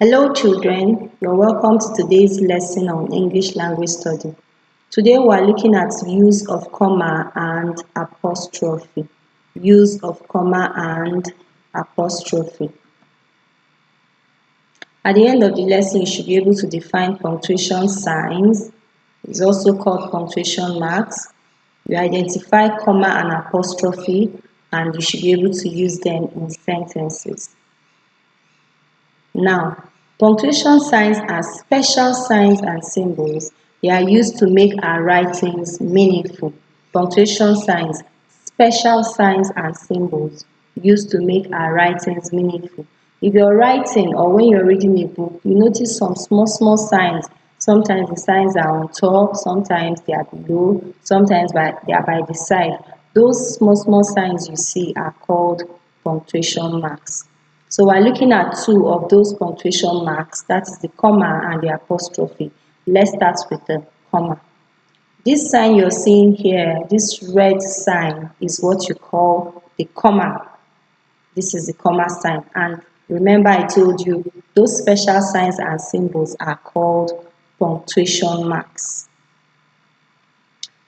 Hello children, you're welcome to today's lesson on English language study. Today we are looking at use of comma and apostrophe. Use of comma and apostrophe. At the end of the lesson, you should be able to define punctuation signs. It's also called punctuation marks. You identify comma and apostrophe and you should be able to use them in sentences. Now, punctuation signs are special signs and symbols. They are used to make our writings meaningful. Punctuation signs, special signs and symbols used to make our writings meaningful. If you're writing or when you're reading a book, you notice some small signs. Sometimes the signs are on top, sometimes they are below, sometimes they are by the side. Those small signs you see are called punctuation marks. So we're looking at two of those punctuation marks, that is the comma and the apostrophe. Let's start with the comma. This sign you're seeing here, this red sign, is what you call the comma. This is the comma sign. And remember I told you those special signs and symbols are called punctuation marks.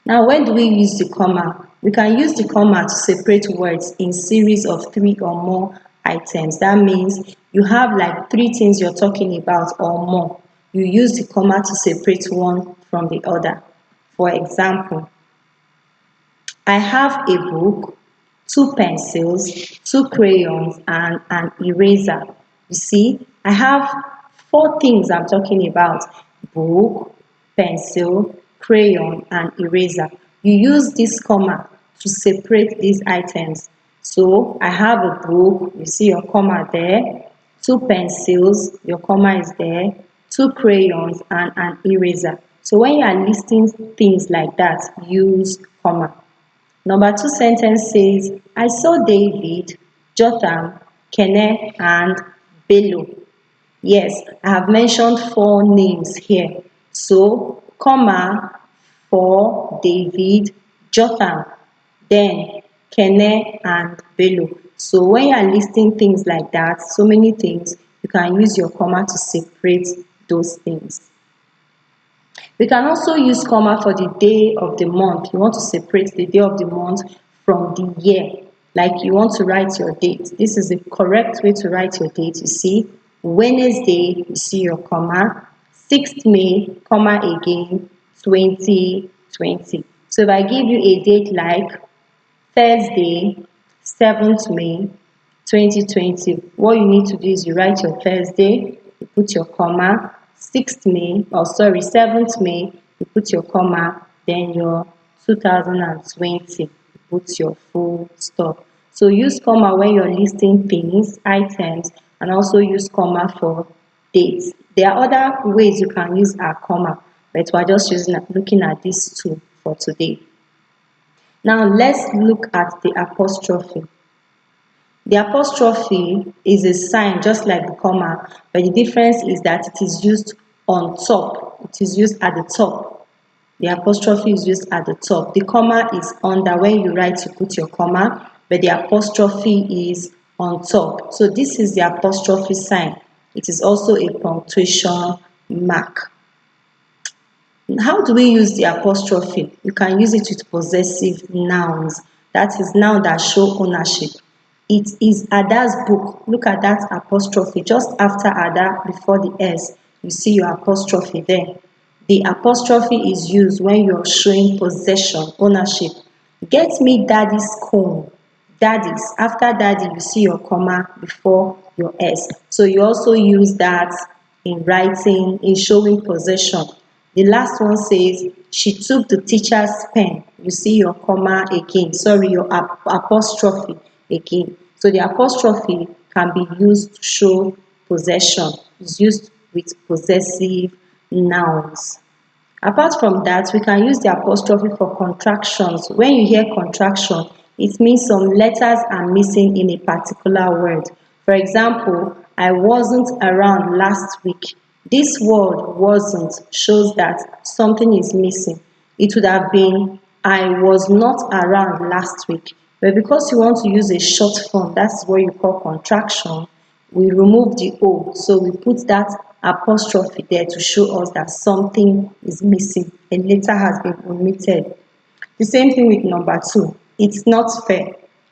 Now, when do we use the comma? We can use the comma to separate words in series of 3 or more items. That means you have like 3 things you're talking about or more. You use the comma to separate one from the other. For example, I have a book, 2 pencils, 2 crayons, and an eraser. You see, I have 4 things I'm talking about: book, pencil, crayon, and eraser. You use this comma to separate these items. So I have a book, you see your comma there, 2 pencils, your comma is there, 2 crayons, and an eraser. So when you are listing things like that, use comma. Number 2 sentence says, I saw David, Jotham, Kene, and Bello. Yes, I have mentioned 4 names here. So, comma for David, Jotham, then Kene and Bello. So when you are listing things like that, so many things, you can use your comma to separate those things. We can also use comma for the day of the month. You want to separate the day of the month from the year. Like you want to write your date. This is the correct way to write your date. You see, Wednesday, you see your comma. 6th May, comma again, 2020. So if I give you a date like Thursday, 7th May, 2020, what you need to do is you write your Thursday, you put your comma, 7th May, you put your comma, then your 2020, you put your full stop. So use comma when you're listing things, items, and also use comma for dates. There are other ways you can use a comma, but we're just looking at these two for today. Now let's look at the apostrophe. The apostrophe is a sign just like the comma, but the difference is that it is used on top. It is used at the top. The apostrophe is used at the top. The comma is under. When you write, you put your comma, but the apostrophe is on top. So this is the apostrophe sign. It is also a punctuation mark. How do we use the apostrophe? You can use it with possessive nouns. That is noun that show ownership. It is Ada's book. Look at that apostrophe. Just after Ada, before the S, you see your apostrophe there. The apostrophe is used when you're showing possession, ownership. Get me daddy's comb. Daddy's. After daddy, you see your comma before your S. So you also use that in writing, in showing possession. The last one says, she took the teacher's pen. You see your comma again. Sorry, your apostrophe again. So the apostrophe can be used to show possession. It's used with possessive nouns. Apart from that, we can use the apostrophe for contractions. When you hear contraction, it means some letters are missing in a particular word. For example, I wasn't around last week. This word wasn't shows that something is missing. It would have been I was not around last week. But because you want to use a short form, that's what you call contraction, we remove the O, so we put that apostrophe there to show us that something is missing, a letter has been omitted. The same thing with number 2, it's not fair.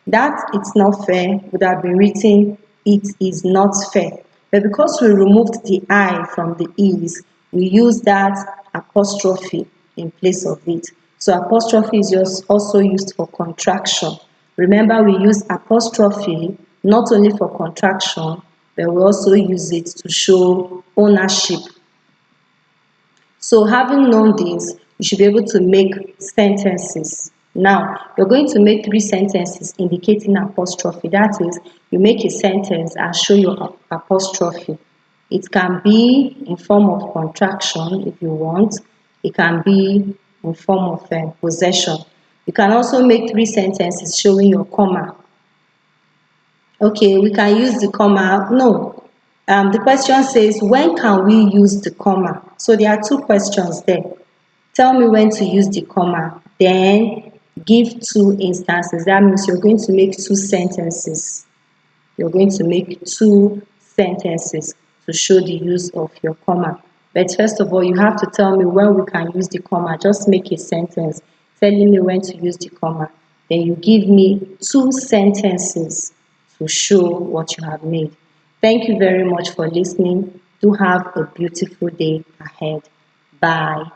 That it's not fair would have been written it is not fair. But because we removed the I from the is, we use that apostrophe in place of it. So apostrophe is just also used for contraction. Remember, we use apostrophe not only for contraction, but we also use it to show ownership. So having known this, you should be able to make sentences. Now, you're going to make 3 sentences indicating apostrophe. That is, you make a sentence and show your apostrophe. It can be in form of contraction if you want. It can be in form of possession. You can also make 3 sentences showing your comma. Okay, we can use the comma. No, the question says, when can we use the comma? So there are 2 questions there. Tell me when to use the comma, then give 2 instances. That means you're going to make 2 sentences. You're going to make 2 sentences to show the use of your comma. But first of all, you have to tell me when we can use the comma. Just make a sentence telling me when to use the comma. Then you give me 2 sentences to show what you have made. Thank you very much for listening. Do have a beautiful day ahead. Bye.